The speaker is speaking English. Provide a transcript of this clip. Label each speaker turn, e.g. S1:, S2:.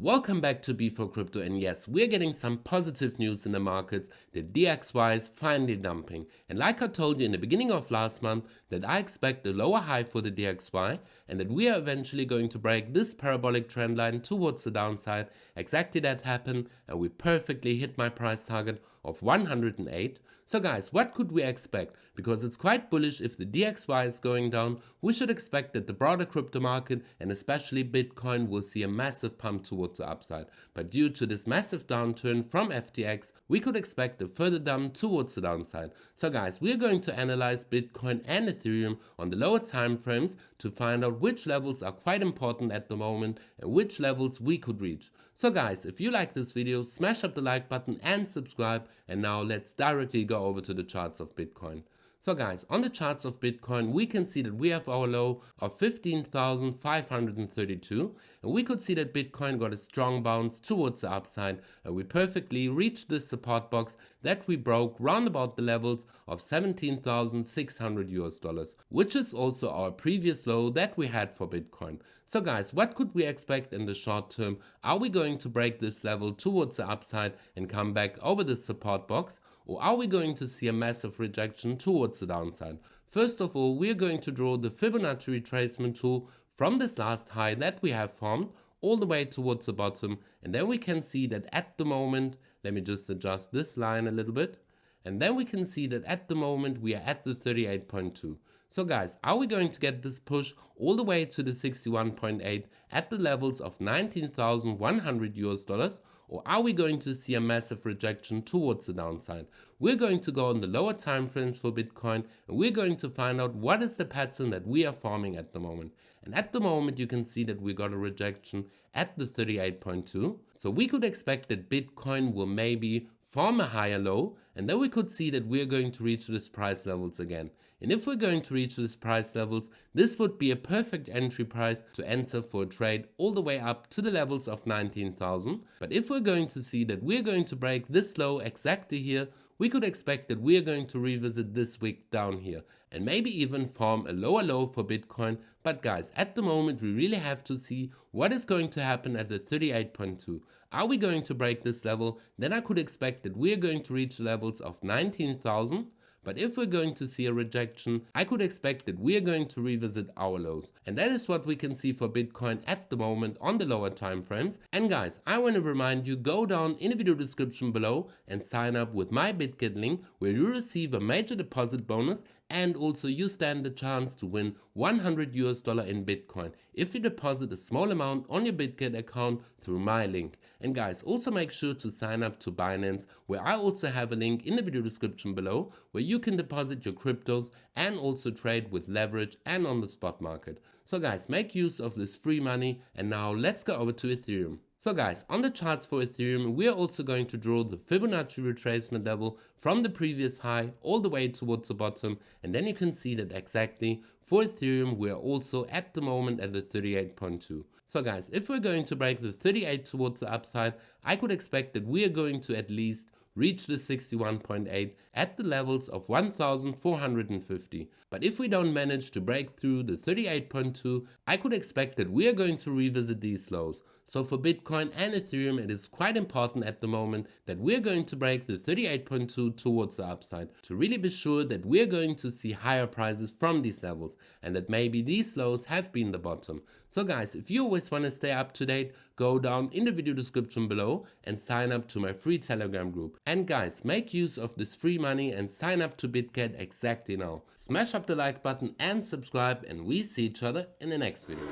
S1: Welcome back to B4Crypto, and yes, we're getting some positive news in the markets. The DXY is finally dumping, and like I told you in the beginning of last month, that I expect a lower high for the DXY and that we are eventually going to break this parabolic trend line towards the downside. Exactly that happened, and we perfectly hit my price target of 108. So guys, what could we expect? Because it's quite bullish. If the DXY is going down, we should expect that the broader crypto market and especially Bitcoin will see a massive pump towards the upside. But due to this massive downturn from FTX, we could expect a further dump towards the downside. So guys, we're going to analyze Bitcoin and Ethereum on the lower time frames to find out which levels are quite important at the moment and which levels we could reach. So guys, if you like this video, smash up the like button and subscribe, and now let's directly go over to the charts of Bitcoin. So guys, on the charts of Bitcoin, we can see that we have our low of 15,532, and we could see that Bitcoin got a strong bounce towards the upside, and we perfectly reached this support box that we broke round about the levels of 17,600 US dollars, which is also our previous low that we had for Bitcoin. So guys, what could we expect in the short term? Are we going to break this level towards the upside and come back over the support box? Or are we going to see a massive rejection towards the downside? First of all, we are going to draw the Fibonacci retracement tool from this last high that we have formed all the way towards the bottom, and then we can see that at the moment, let me just adjust this line a little bit, and then we can see that at the moment we are at the 38.2. So guys, are we going to get this push all the way to the 61.8 at the levels of 19,100 US dollars? Or are we going to see a massive rejection towards the downside? We're going to go on the lower time frames for Bitcoin, and we're going to find out what is the pattern that we are forming at the moment. And at the moment you can see that we got a rejection at the 38.2. So we could expect that Bitcoin will maybe form a higher low, and then we could see that we're going to reach these price levels again. And if we're going to reach these price levels, this would be a perfect entry price to enter for a trade all the way up to the levels of 19,000. But if we're going to see that we're going to break this low exactly here, we could expect that we are going to revisit this wick down here and maybe even form a lower low for Bitcoin. But guys, at the moment we really have to see what is going to happen at the 38.2. Are we going to break this level? Then I could expect that we are going to reach levels of 19,000. But if we're going to see a rejection, I could expect that we are going to revisit our lows. And that is what we can see for Bitcoin at the moment on the lower time frames. And guys, I want to remind you, go down in the video description below and sign up with my BitGet link, where you receive a major deposit bonus, and also you stand the chance to win 100 US dollar in Bitcoin if you deposit a small amount on your BitGet account through my link. And guys, also make sure to sign up to Binance, where I also have a link in the video description below, where you can deposit your cryptos and also trade with leverage and on the spot market. So guys, make use of this free money, and now let's go over to Ethereum. So guys, on the charts for Ethereum, we are also going to draw the Fibonacci retracement level from the previous high all the way towards the bottom, and then you can see that exactly for Ethereum we are also at the moment at the 38.2. So guys, if we're going to break the 38 towards the upside, I could expect that we are going to at least reach the 61.8 at the levels of 1,450. But if we don't manage to break through the 38.2, I could expect that we are going to revisit these lows. So for Bitcoin and Ethereum, it is quite important at the moment that we're going to break the 38.2 towards the upside to really be sure that we're going to see higher prices from these levels and that maybe these lows have been the bottom. So guys, if you always want to stay up to date, go down in the video description below and sign up to my free Telegram group. And guys, make use of this free money and sign up to BitGet exactly now. Smash up the like button and subscribe, and we see each other in the next video.